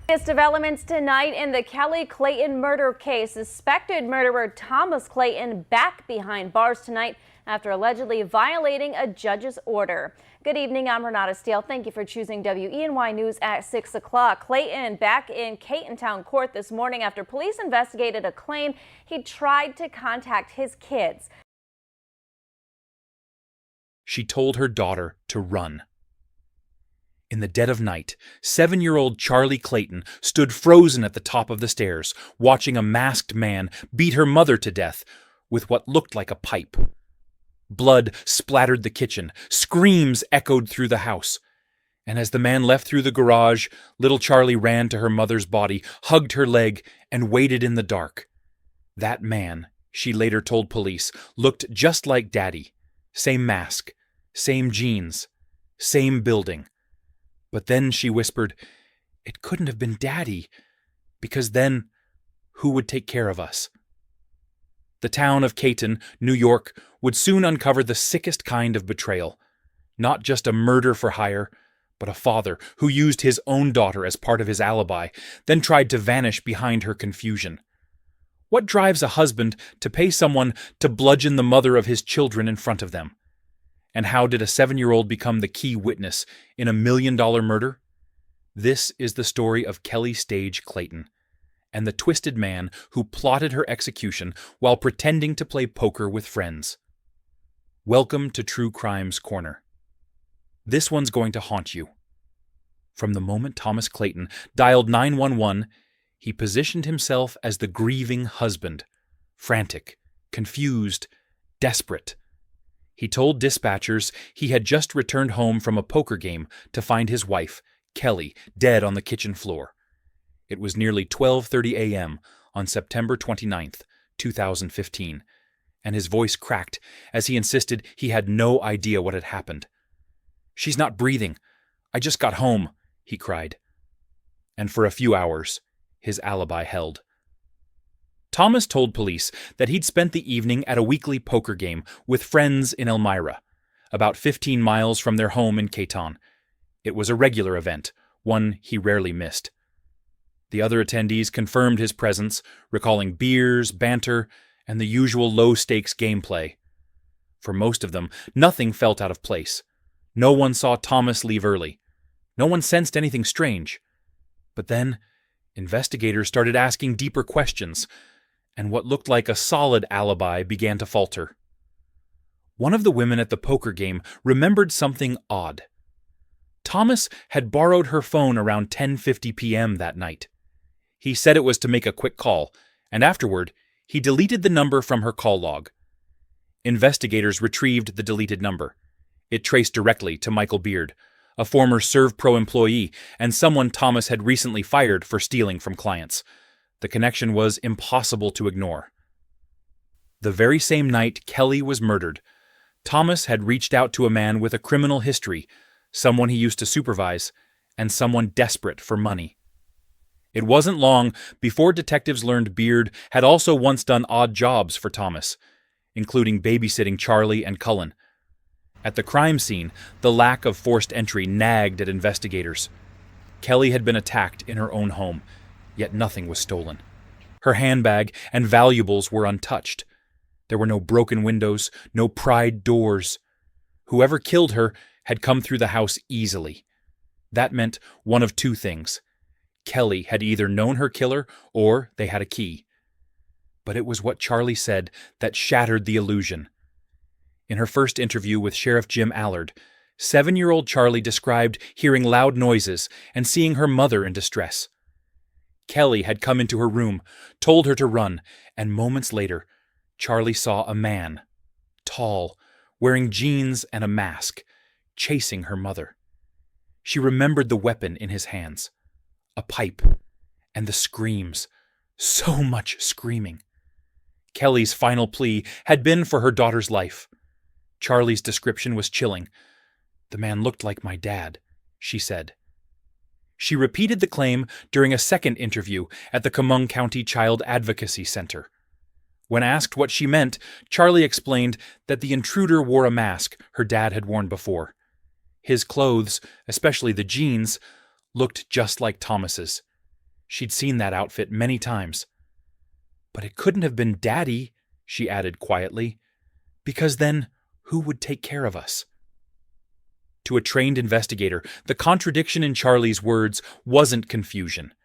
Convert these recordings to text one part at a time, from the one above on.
Latest developments tonight in the Kelly Clayton murder case. Suspected murderer Thomas Clayton back behind bars tonight after allegedly violating a judge's order. Good evening, I'm Renata Steele. Thank you for choosing WENY News at 6 o'clock. Clayton back in Catontown court this morning after police investigated a claim he tried to contact his kids. She told her daughter to run. In the dead of night, 7-year-old Charlie Clayton stood frozen at the top of the stairs, watching a masked man beat her mother to death with what looked like a pipe. Blood splattered the kitchen, screams echoed through the house, and as the man left through the garage, little Charlie ran to her mother's body, hugged her leg, and waited in the dark. That man, she later told police, looked just like Daddy. Same mask, same jeans, same building. But then she whispered, "It couldn't have been Daddy, because then who would take care of us?" The town of Clayton, New York, would soon uncover the sickest kind of betrayal. Not just a murder for hire, but a father who used his own daughter as part of his alibi, then tried to vanish behind her confusion. What drives a husband to pay someone to bludgeon the mother of his children in front of them? And how did a 7-year-old become the key witness in a $1 million murder? This is the story of Kelly Stage Clayton and the twisted man who plotted her execution while pretending to play poker with friends. Welcome to True Crimes Corner. This one's going to haunt you. From the moment Thomas Clayton dialed 911, he positioned himself as the grieving husband, frantic, confused, desperate. He told dispatchers he had just returned home from a poker game to find his wife, Kelly, dead on the kitchen floor. It was nearly 12:30 a.m. on September 29th, 2015, and his voice cracked as he insisted he had no idea what had happened. "She's not breathing. I just got home," he cried. And for a few hours, his alibi held. Thomas told police that he'd spent the evening at a weekly poker game with friends in Elmira, about 15 miles from their home in Clayton. It was a regular event, one he rarely missed. The other attendees confirmed his presence, recalling beers, banter, and the usual low-stakes gameplay. For most of them, nothing felt out of place. No one saw Thomas leave early. No one sensed anything strange. But then, investigators started asking deeper questions, and what looked like a solid alibi began to falter. One of the women at the poker game remembered something odd. Thomas had borrowed her phone around 10:50 p.m. that night. He said it was to make a quick call, and afterward, he deleted the number from her call log. Investigators retrieved the deleted number. It traced directly to Michael Beard, a former ServPro employee and someone Thomas had recently fired for stealing from clients. The connection was impossible to ignore. The very same night Kelly was murdered, Thomas had reached out to a man with a criminal history, someone he used to supervise, and someone desperate for money. It wasn't long before detectives learned Beard had also once done odd jobs for Thomas, including babysitting Charlie and Cullen. At the crime scene, the lack of forced entry nagged at investigators. Kelly had been attacked in her own home, yet nothing was stolen. Her handbag and valuables were untouched. There were no broken windows, no pried doors. Whoever killed her had come through the house easily. That meant one of two things. Kelly had either known her killer or they had a key. But it was what Charlie said that shattered the illusion. In her first interview with Sheriff Jim Allard, 7-year-old Charlie described hearing loud noises and seeing her mother in distress. Kelly had come into her room, told her to run, and moments later, Charlie saw a man, tall, wearing jeans and a mask, chasing her mother. She remembered the weapon in his hands, a pipe, and the screams, so much screaming. Kelly's final plea had been for her daughter's life. Charlie's description was chilling. "The man looked like my dad," she said. She repeated the claim during a second interview at the Chemung County Child Advocacy Center. When asked what she meant, Charlie explained that the intruder wore a mask her dad had worn before. His clothes, especially the jeans, looked just like Thomas's. She'd seen that outfit many times. "But it couldn't have been Daddy," she added quietly, "because then who would take care of us?" To a trained investigator, the contradiction in Charlie's words wasn't confusion.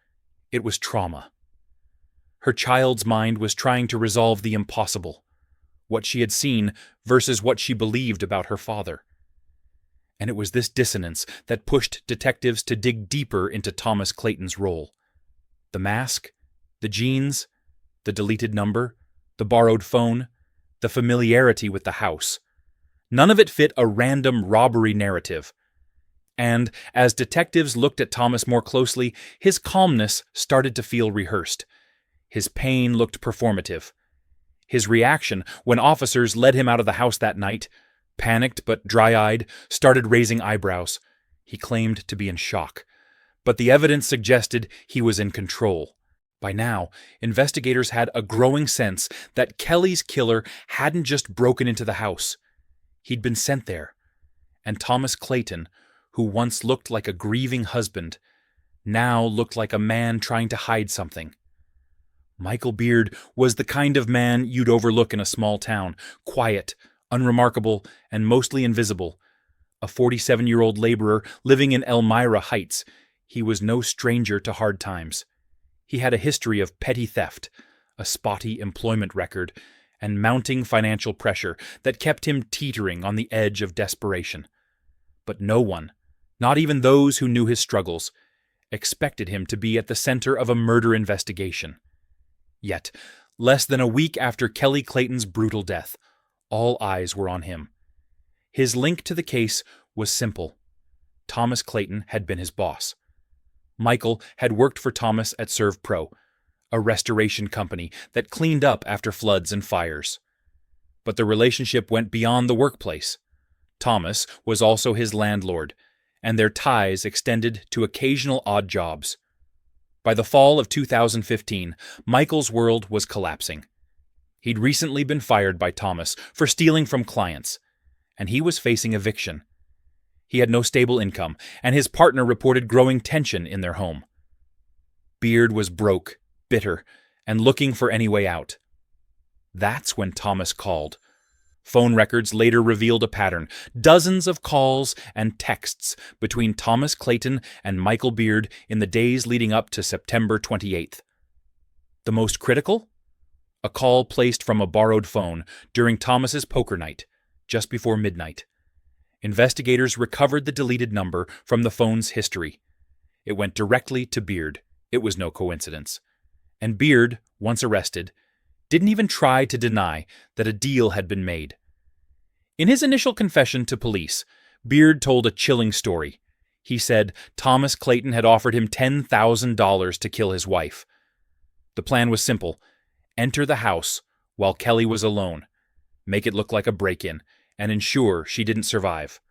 It was trauma. Her child's mind was trying to resolve the impossible, what she had seen versus what she believed about her father. And it was this dissonance that pushed detectives to dig deeper into Thomas Clayton's role. The mask, the jeans, the deleted number, the borrowed phone, the familiarity with the house. None of it fit a random robbery narrative. And as detectives looked at Thomas more closely, his calmness started to feel rehearsed. His pain looked performative. His reaction when officers led him out of the house that night, panicked but dry-eyed, started raising eyebrows. He claimed to be in shock. But the evidence suggested he was in control. By now, investigators had a growing sense that Kelly's killer hadn't just broken into the house. He'd been sent there. And Thomas Clayton, who once looked like a grieving husband, now looked like a man trying to hide something. Michael Beard was the kind of man you'd overlook in a small town, quiet, unremarkable, and mostly invisible. A 47-year-old laborer living in Elmira Heights, he was no stranger to hard times. He had a history of petty theft, a spotty employment record, and mounting financial pressure that kept him teetering on the edge of desperation. But no one, not even those who knew his struggles, expected him to be at the center of a murder investigation. Yet, less than a week after Kelly Clayton's brutal death, all eyes were on him. His link to the case was simple. Thomas Clayton had been his boss. Michael had worked for Thomas at ServPro, a restoration company that cleaned up after floods and fires. But the relationship went beyond the workplace. Thomas was also his landlord, and their ties extended to occasional odd jobs. By the fall of 2015, Michael's world was collapsing. He'd recently been fired by Thomas for stealing from clients, and he was facing eviction. He had no stable income, and his partner reported growing tension in their home. Beard was broke, bitter, and looking for any way out. That's when Thomas called. Phone records later revealed a pattern: dozens of calls and texts between Thomas Clayton and Michael Beard in the days leading up to September 28th. The most critical? A call placed from a borrowed phone during Thomas's poker night, just before midnight. Investigators recovered the deleted number from the phone's history. It went directly to Beard. It was no coincidence. And Beard, once arrested, didn't even try to deny that a deal had been made. In his initial confession to police, Beard told a chilling story. He said Thomas Clayton had offered him $10,000 to kill his wife. The plan was simple: enter the house while Kelly was alone, make it look like a break-in, and ensure she didn't survive.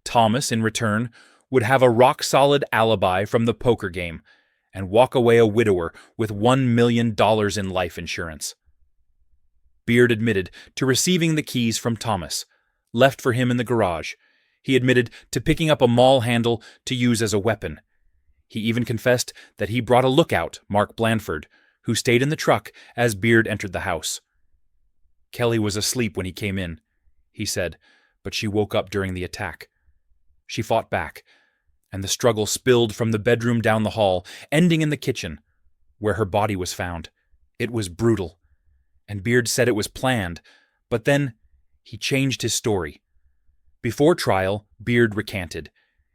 Thomas, in return, would have a rock-solid alibi from the poker game and walk away a widower with $1 million in life insurance. Beard admitted to receiving the keys from Thomas, left for him in the garage. He admitted to picking up a maul handle to use as a weapon. He even confessed that he brought a lookout, Mark Blanford, who stayed in the truck as Beard entered the house. Kelly was asleep when he came in, he said, but she woke up during the attack. She fought back, and the struggle spilled from the bedroom down the hall, ending in the kitchen, where her body was found. It was brutal, and Beard said it was planned, but then he changed his story. Before trial, Beard recanted.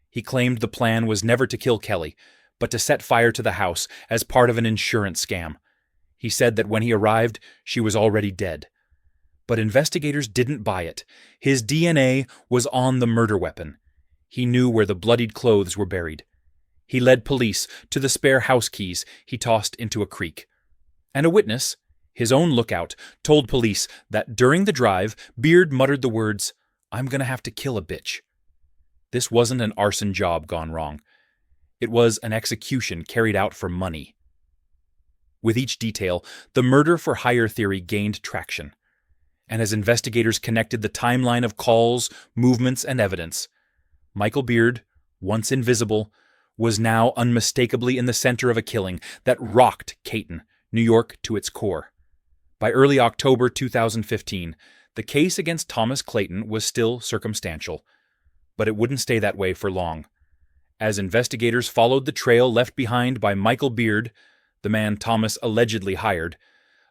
He claimed the plan was never to kill Kelly, but to set fire to the house as part of an insurance scam. He said that when he arrived, she was already dead. But investigators didn't buy it. His DNA was on the murder weapon. He knew where the bloodied clothes were buried. He led police to the spare house keys he tossed into a creek. And a witness, his own lookout, told police that during the drive, Beard muttered the words, "I'm gonna have to kill a bitch." This wasn't an arson job gone wrong. It was an execution carried out for money. With each detail, the murder-for-hire theory gained traction. And as investigators connected the timeline of calls, movements, and evidence, Michael Beard, once invisible, was now unmistakably in the center of a killing that rocked Clayton, New York, to its core. By early October 2015, the case against Thomas Clayton was still circumstantial, but it wouldn't stay that way for long. As investigators followed the trail left behind by Michael Beard, the man Thomas allegedly hired,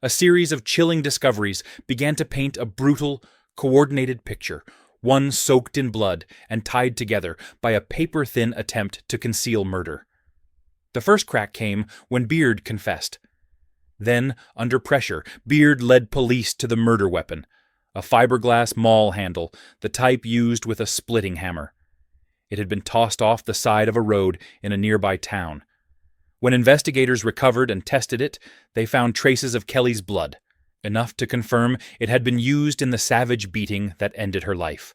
a series of chilling discoveries began to paint a brutal, coordinated picture, one soaked in blood and tied together by a paper-thin attempt to conceal murder. The first crack came when Beard confessed. Then, under pressure, Beard led police to the murder weapon, a fiberglass maul handle, the type used with a splitting hammer. It had been tossed off the side of a road in a nearby town. When investigators recovered and tested it, they found traces of Kelly's blood, enough to confirm it had been used in the savage beating that ended her life.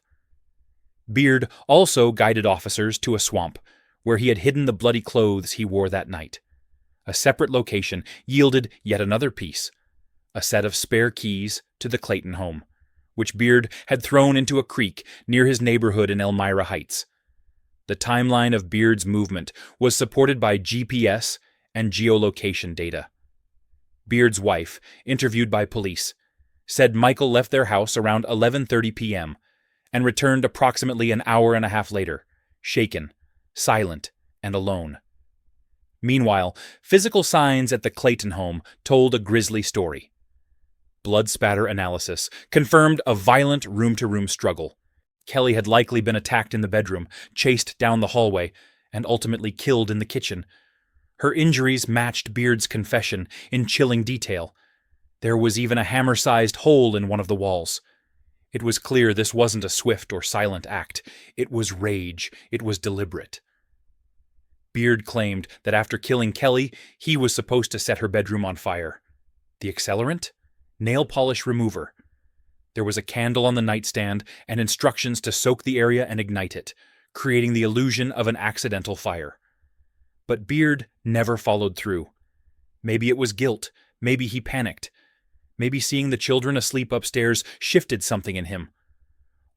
Beard also guided officers to a swamp, where he had hidden the bloody clothes he wore that night. A separate location yielded yet another piece, a set of spare keys to the Clayton home, which Beard had thrown into a creek near his neighborhood in Elmira Heights. The timeline of Beard's movement was supported by GPS and geolocation data. Beard's wife, interviewed by police, said Michael left their house around 11:30 p.m. and returned approximately an hour and a half later, shaken, silent, and alone. Meanwhile, physical signs at the Clayton home told a grisly story. Blood spatter analysis confirmed a violent room-to-room struggle. Kelly had likely been attacked in the bedroom, chased down the hallway, and ultimately killed in the kitchen. Her injuries matched Beard's confession in chilling detail. There was even a hammer-sized hole in one of the walls. It was clear this wasn't a swift or silent act. It was rage. It was deliberate. Beard claimed that after killing Kelly, he was supposed to set her bedroom on fire. The accelerant? Nail polish remover. There was a candle on the nightstand and instructions to soak the area and ignite it, creating the illusion of an accidental fire. But Beard never followed through. Maybe it was guilt. Maybe he panicked. Maybe seeing the children asleep upstairs shifted something in him.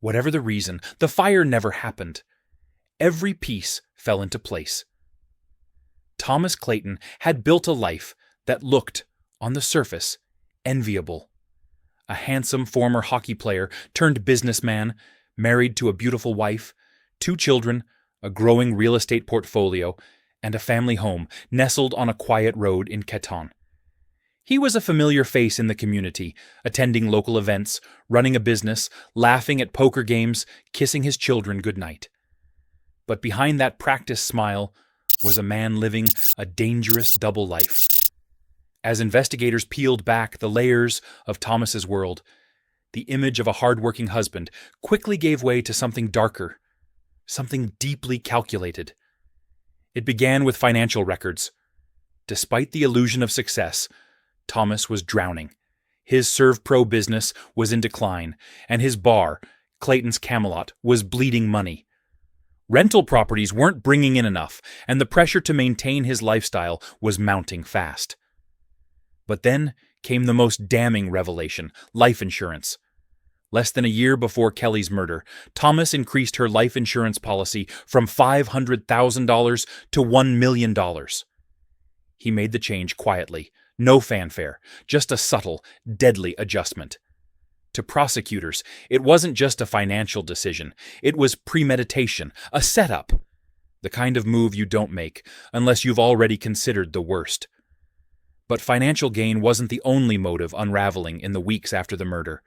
Whatever the reason, the fire never happened. Every piece fell into place. Thomas Clayton had built a life that looked, on the surface, enviable. A handsome former hockey player turned businessman, married to a beautiful wife, 2 children, a growing real estate portfolio, and a family home nestled on a quiet road in Clayton. He was a familiar face in the community, attending local events, running a business, laughing at poker games, kissing his children goodnight. But behind that practiced smile was a man living a dangerous double life. As investigators peeled back the layers of Thomas's world, the image of a hard-working husband quickly gave way to something darker, something deeply calculated. It began with financial records. Despite the illusion of success, Thomas was drowning. His ServPro business was in decline, and his bar, Clayton's Camelot, was bleeding money. Rental properties weren't bringing in enough, and the pressure to maintain his lifestyle was mounting fast. But then came the most damning revelation: life insurance. Less than a year before Kelly's murder, Thomas increased her life insurance policy from $500,000 to $1 million. He made the change quietly, no fanfare, just a subtle, deadly adjustment. To prosecutors, it wasn't just a financial decision. It was premeditation, a setup. The kind of move you don't make unless you've already considered the worst. But financial gain wasn't the only motive unraveling in the weeks after the murder.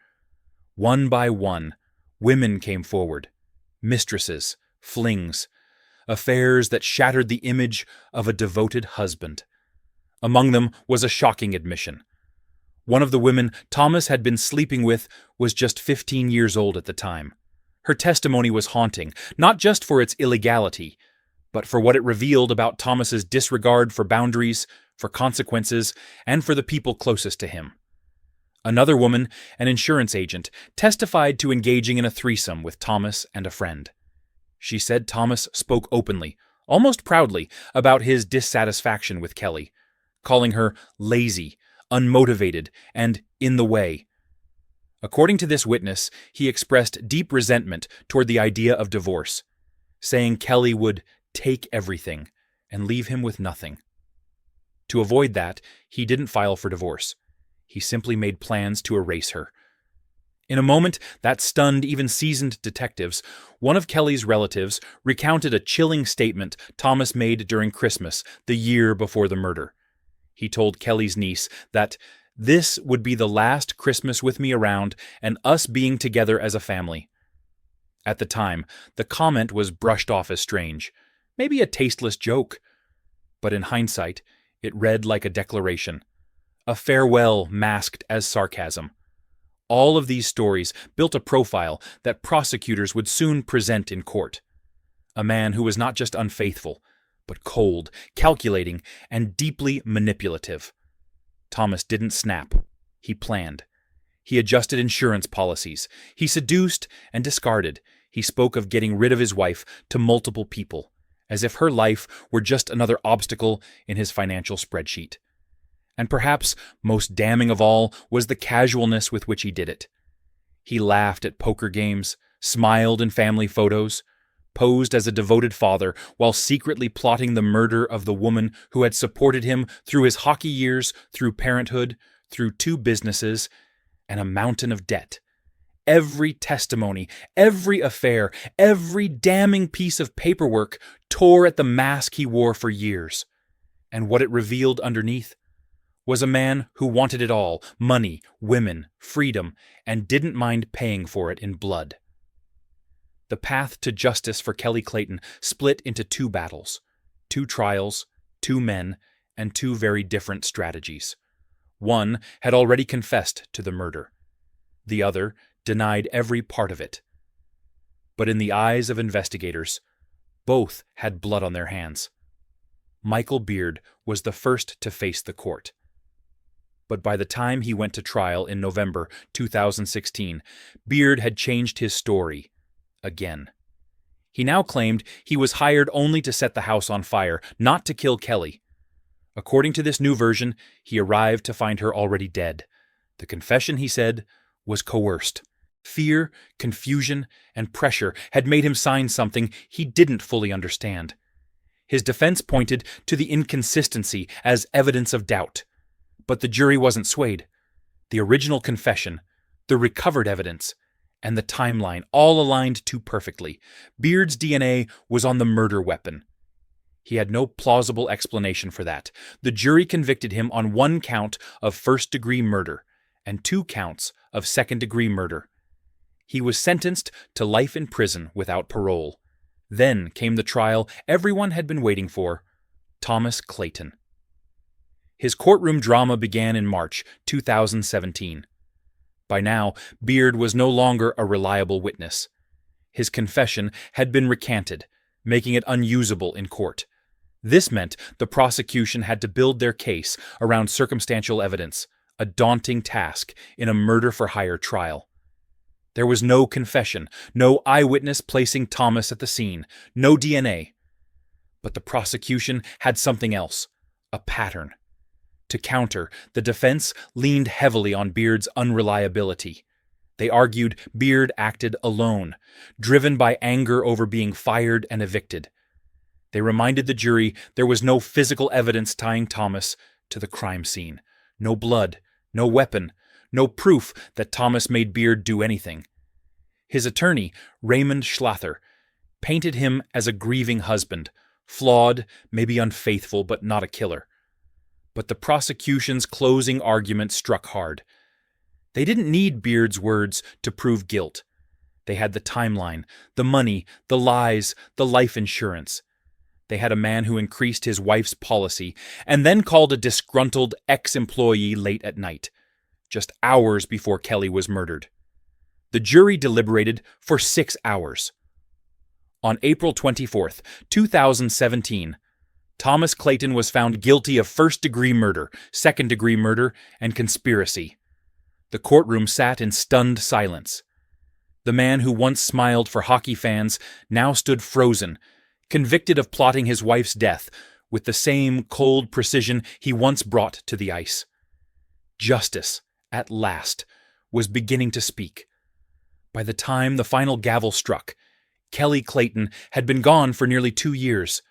One by one, women came forward. Mistresses, flings, affairs that shattered the image of a devoted husband. Among them was a shocking admission. One of the women Thomas had been sleeping with was just 15 years old at the time. Her testimony was haunting, not just for its illegality, but for what it revealed about Thomas's disregard for boundaries, for consequences, and for the people closest to him. Another woman, an insurance agent, testified to engaging in a threesome with Thomas and a friend. She said Thomas spoke openly, almost proudly, about his dissatisfaction with Kelly, calling her lazy, unmotivated, and in the way. According to this witness, he expressed deep resentment toward the idea of divorce, saying Kelly would take everything, and leave him with nothing. To avoid that, he didn't file for divorce. He simply made plans to erase her. In a moment that stunned even seasoned detectives, one of Kelly's relatives recounted a chilling statement Thomas made during Christmas, the year before the murder. He told Kelly's niece that this would be the last Christmas with me around and us being together as a family. At the time, the comment was brushed off as strange, maybe a tasteless joke. But in hindsight, it read like a declaration, a farewell masked as sarcasm. All of these stories built a profile that prosecutors would soon present in court. A man who was not just unfaithful, but cold, calculating, and deeply manipulative. Thomas didn't snap. He planned. He adjusted insurance policies. He seduced and discarded. He spoke of getting rid of his wife to multiple people, as if her life were just another obstacle in his financial spreadsheet. And perhaps most damning of all was the casualness with which he did it. He laughed at poker games, smiled in family photos, posed as a devoted father while secretly plotting the murder of the woman who had supported him through his hockey years, through parenthood, through 2 businesses, and a mountain of debt. Every testimony, every affair, every damning piece of paperwork tore at the mask he wore for years. And what it revealed underneath was a man who wanted it all: money, women, freedom, and didn't mind paying for it in blood. The path to justice for Kelly Clayton split into 2 battles, 2 trials, 2 men, and 2 very different strategies. One had already confessed to the murder. The other denied every part of it. But in the eyes of investigators, both had blood on their hands. Michael Beard was the first to face the court. But by the time he went to trial in November 2016, Beard had changed his story again. He now claimed he was hired only to set the house on fire, not to kill Kelly. According to this new version, he arrived to find her already dead. The confession, he said, was coerced. Fear, confusion, and pressure had made him sign something he didn't fully understand. His defense pointed to the inconsistency as evidence of doubt. But the jury wasn't swayed. The original confession, the recovered evidence, and the timeline all aligned too perfectly. Beard's DNA was on the murder weapon. He had no plausible explanation for that. The jury convicted him on 1 count of first-degree murder and 2 counts of second-degree murder. He was sentenced to life in prison without parole. Then came the trial everyone had been waiting for: Thomas Clayton. His courtroom drama began in March 2017. By now, Beard was no longer a reliable witness. His confession had been recanted, making it unusable in court. This meant the prosecution had to build their case around circumstantial evidence, a daunting task in a murder-for-hire trial. There was no confession, no eyewitness placing Thomas at the scene, no DNA. But the prosecution had something else: a pattern. To counter, the defense leaned heavily on Beard's unreliability. They argued Beard acted alone, driven by anger over being fired and evicted. They reminded the jury there was no physical evidence tying Thomas to the crime scene. No blood, no weapon, no proof that Thomas made Beard do anything. His attorney, Raymond Schlather, painted him as a grieving husband, flawed, maybe unfaithful, but not a killer. But the prosecution's closing argument struck hard. They didn't need Beard's words to prove guilt. They had the timeline, the money, the lies, the life insurance. They had a man who increased his wife's policy and then called a disgruntled ex-employee late at night, just hours before Kelly was murdered. The jury deliberated for 6 hours. On April 24th, 2017, Thomas Clayton was found guilty of first-degree murder, second-degree murder, and conspiracy. The courtroom sat in stunned silence. The man who once smiled for hockey fans now stood frozen, convicted of plotting his wife's death with the same cold precision he once brought to the ice. Justice, at last, was beginning to speak. By the time the final gavel struck, Kelly Clayton had been gone for nearly 2 years.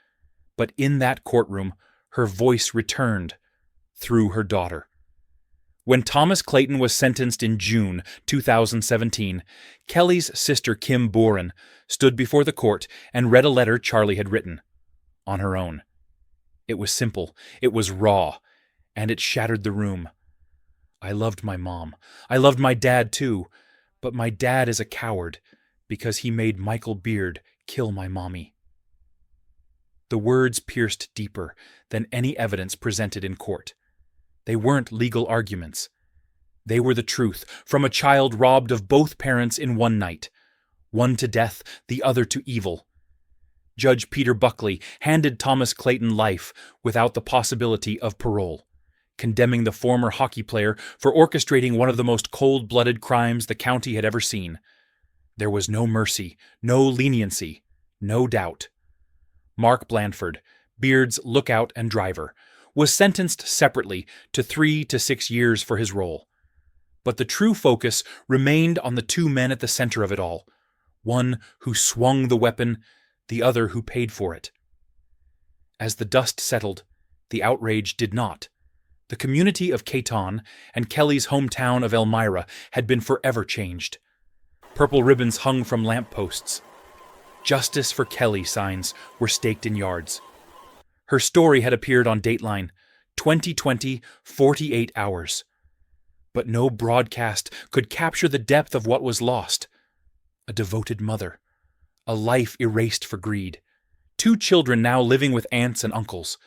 But in that courtroom, her voice returned through her daughter. When Thomas Clayton was sentenced in June 2017, Kelly's sister Kim Boren stood before the court and read a letter Charlie had written on her own. It was simple, it was raw, and it shattered the room. I loved my mom. I loved my dad too, but my dad is a coward because he made Michael Beard kill my mommy. The words pierced deeper than any evidence presented in court. They weren't legal arguments. They were the truth from a child robbed of both parents in one night, one to death, the other to evil. Judge Peter Buckley handed Thomas Clayton life without the possibility of parole, condemning the former hockey player for orchestrating one of the most cold-blooded crimes the county had ever seen. There was no mercy, no leniency, no doubt. Mark Blandford, Beard's lookout and driver, was sentenced separately to 3 to 6 years for his role. But the true focus remained on the two men at the center of it all, one who swung the weapon, the other who paid for it. As the dust settled, the outrage did not. The community of Clayton and Kelly's hometown of Elmira had been forever changed. Purple ribbons hung from lampposts. Justice for Kelly signs were staked in yards. Her story had appeared on Dateline, 2020, 48 hours. But no broadcast could capture the depth of what was lost. A devoted mother. A life erased for greed. 2 children now living with aunts and uncles.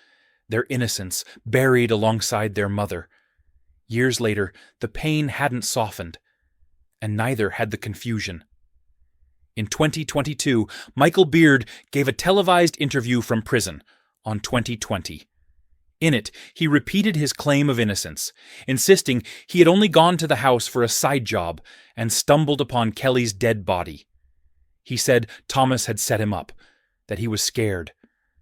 Their innocence buried alongside their mother. Years later, the pain hadn't softened, and neither had the confusion. In 2022, Michael Beard gave a televised interview from prison on 2020. In it, he repeated his claim of innocence, insisting he had only gone to the house for a side job and stumbled upon Kelly's dead body. He said Thomas had set him up, that he was scared,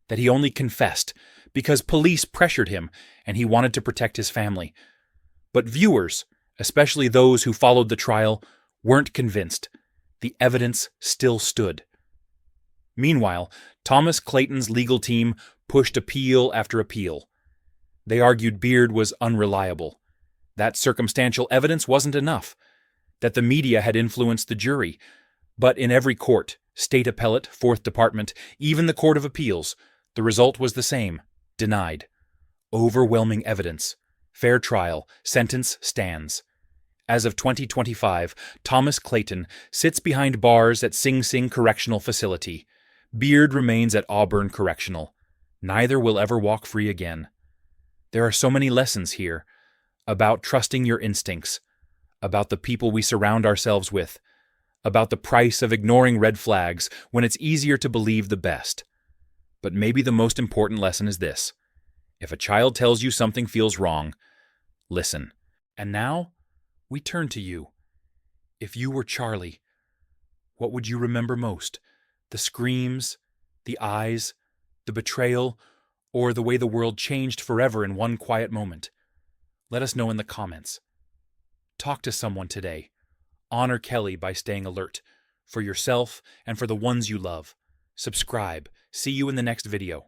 that he only confessed because police pressured him and he wanted to protect his family. But viewers, especially those who followed the trial, weren't convinced. The evidence still stood. Meanwhile, Thomas Clayton's legal team pushed appeal after appeal. They argued Beard was unreliable, that circumstantial evidence wasn't enough, that the media had influenced the jury. But in every court, state appellate, Fourth Department, even the Court of Appeals, the result was the same: denied. Overwhelming evidence. Fair trial. Sentence stands. As of 2025, Thomas Clayton sits behind bars at Sing Sing Correctional Facility. Beard remains at Auburn Correctional. Neither will ever walk free again. There are so many lessons here about trusting your instincts, about the people we surround ourselves with, about the price of ignoring red flags when it's easier to believe the best. But maybe the most important lesson is this: if a child tells you something feels wrong, listen. And now, we turn to you. If you were Charlie, what would you remember most? The screams, the eyes, the betrayal, or the way the world changed forever in one quiet moment? Let us know in the comments. Talk to someone today. Honor Kelly by staying alert, for yourself and for the ones you love. Subscribe. See you in the next video.